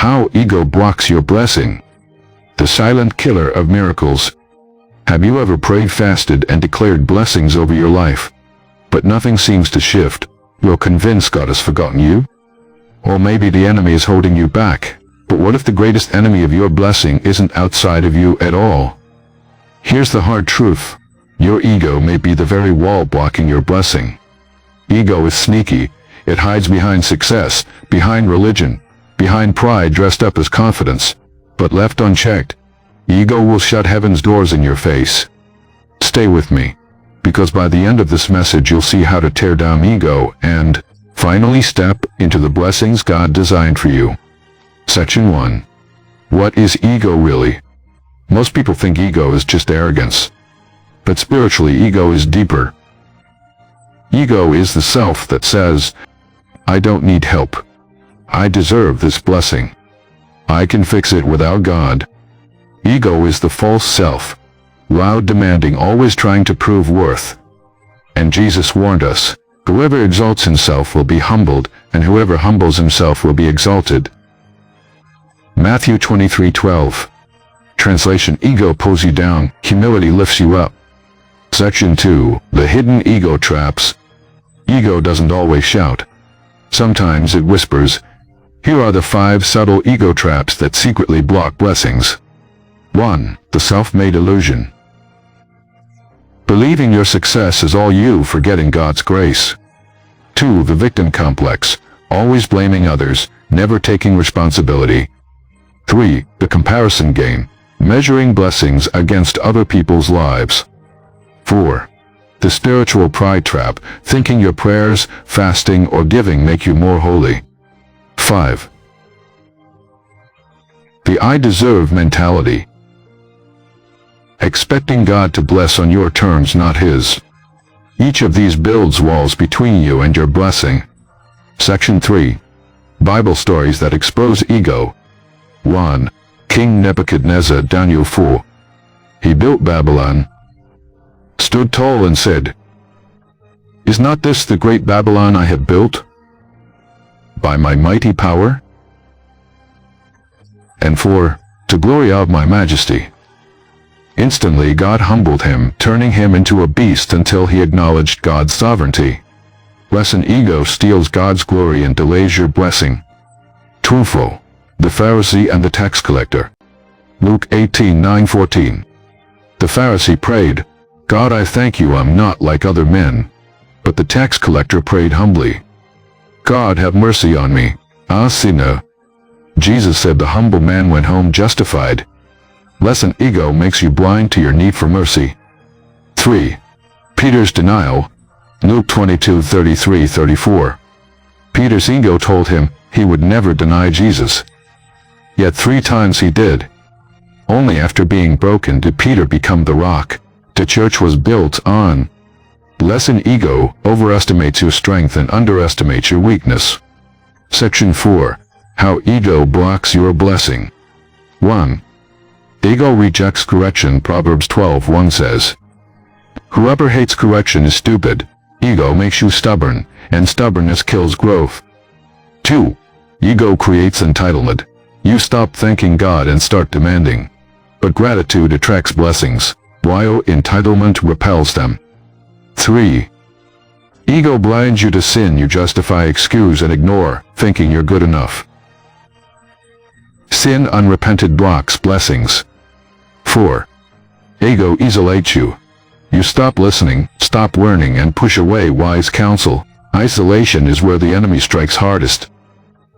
How ego blocks your blessing. The silent killer of miracles. Have you ever prayed, fasted, and declared blessings over your life, but nothing seems to shift? You're convinced God has forgotten you? Or maybe the enemy is holding you back. But what if the greatest enemy of your blessing isn't outside of you at all? Here's the hard truth. Your ego may be the very wall blocking your blessing. Ego is sneaky. It hides behind success, behind religion, behind pride dressed up as confidence. But left unchecked, ego will shut heaven's doors in your face. Stay with me, because by the end of this message you'll see how to tear down ego and finally step into the blessings God designed for you. Section 1. What is ego really? Most people think ego is just arrogance. But spiritually, ego is deeper. Ego is the self that says, I don't need help. I deserve this blessing. I can fix it without God. Ego is the false self, loud, demanding, always trying to prove worth. And Jesus warned us, whoever exalts himself will be humbled, and whoever humbles himself will be exalted. Matthew 23:12. Translation: Ego pulls you down, humility lifts you up. Section 2. The hidden ego traps. Ego doesn't always shout. Sometimes it whispers. Here are the 5 subtle ego traps that secretly block blessings. 1. The self-made illusion. Believing your success is all you, forgetting God's grace. 2. The victim complex. Always blaming others, never taking responsibility. 3. The comparison game. Measuring blessings against other people's lives. 4. The spiritual pride trap, thinking your prayers, fasting, or giving make you more holy. 5. The I deserve mentality. Expecting God to bless on your terms, not His. Each of these builds walls between you and your blessing. Section 3. Bible stories that expose ego. 1. King Nebuchadnezzar, Daniel 4. He built Babylon, stood tall and said, Is not this the great Babylon I have built by my mighty power? And 4. To glory of my majesty. Instantly God humbled him, turning him into a beast until he acknowledged God's sovereignty. Lesson: ego steals God's glory and delays your blessing. 2. The Pharisee and the tax collector. Luke 18:9-14. The Pharisee prayed, God, I thank you I'm not like other men. But the tax collector prayed humbly, God, have mercy on me, a sinner. Jesus said the humble man went home justified. Lesson: ego makes you blind to your need for mercy. 3. Peter's denial. Luke 22:33-34. Peter's ego told him he would never deny Jesus. Yet 3 times he did. Only after being broken did Peter become the rock the church was built on. Lesson: ego overestimates your strength and underestimates your weakness. Section 4. How ego blocks your blessing. 1. Ego rejects correction. Proverbs 12:1 says, Whoever hates correction is stupid. Ego makes you stubborn, and stubbornness kills growth. 2. Ego creates entitlement. You stop thanking God and start demanding. But gratitude attracts blessings, while entitlement repels them. 3. Ego blinds you to sin. You justify, excuse, and ignore, thinking you're good enough. Sin unrepented blocks blessings. 4. Ego isolates you. You stop listening, stop learning, and push away wise counsel. Isolation is where the enemy strikes hardest.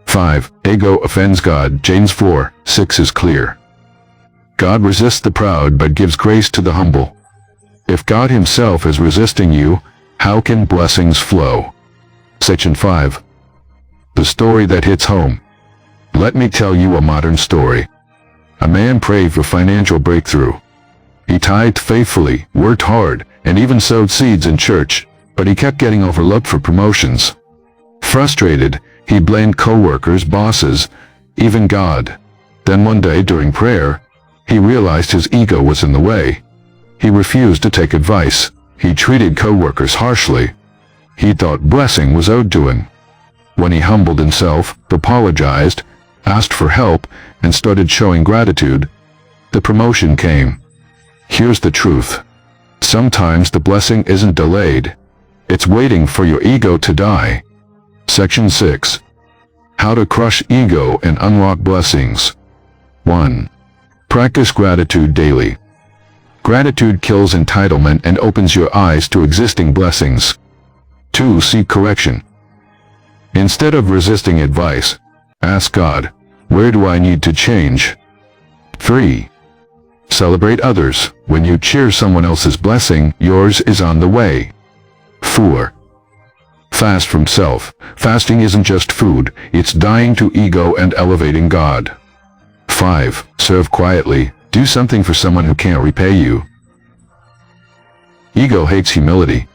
5. Ego offends God. James 4:6 is clear. God resists the proud but gives grace to the humble. If God Himself is resisting you, how can blessings flow? Section 5. The story that hits home. Let me tell you a modern story. A man prayed for financial breakthrough. He tithed faithfully, worked hard, and even sowed seeds in church, but he kept getting overlooked for promotions. Frustrated, he blamed co-workers, bosses, even God. Then one day during prayer, he realized his ego was in the way. He refused to take advice. He treated co-workers harshly. He thought blessing was owed to him. When he humbled himself, apologized, asked for help, and started showing gratitude, the promotion came. Here's the truth. Sometimes the blessing isn't delayed. It's waiting for your ego to die. Section 6. How to crush ego and unlock blessings. 1. Practice gratitude daily. Gratitude kills entitlement and opens your eyes to existing blessings. 2. Seek correction. Instead of resisting advice, ask God, where do I need to change? 3. Celebrate others. When you cheer someone else's blessing, yours is on the way. 4. Fast from self. Fasting isn't just food, it's dying to ego and elevating God. 5. Serve quietly. Do something for someone who can't repay you. Ego hates humility.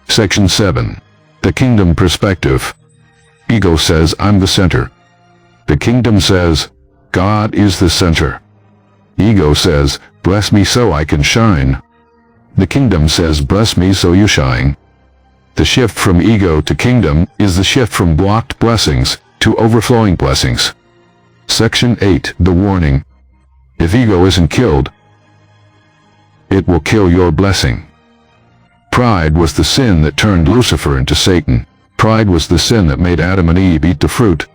Section 7. The Kingdom Perspective. Ego says, I'm the center. The kingdom says, God is the center. Ego says, bless me so I can shine. The kingdom says, bless me so you shine. The shift from ego to kingdom is the shift from blocked blessings to overflowing blessings. Section 8. The Warning. If ego isn't killed, it will kill your blessing. Pride was the sin that turned Lucifer into Satan. Pride was the sin that made Adam and Eve eat the fruit.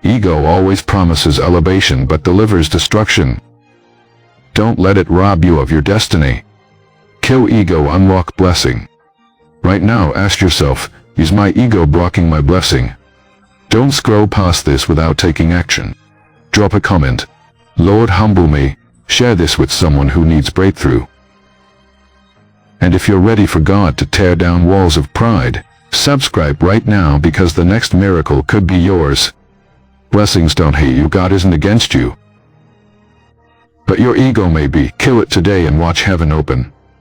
Ego always promises elevation but delivers destruction. Don't let it rob you of your destiny. Kill ego, unlock blessing. Right now ask yourself, is my ego blocking my blessing? Don't scroll past this without taking action. Drop a comment. Lord, humble me. Share this with someone who needs breakthrough. And if you're ready for God to tear down walls of pride, subscribe right now because the next miracle could be yours. Blessings don't hate you. God isn't against you. But your ego may be. Kill it today and watch heaven open.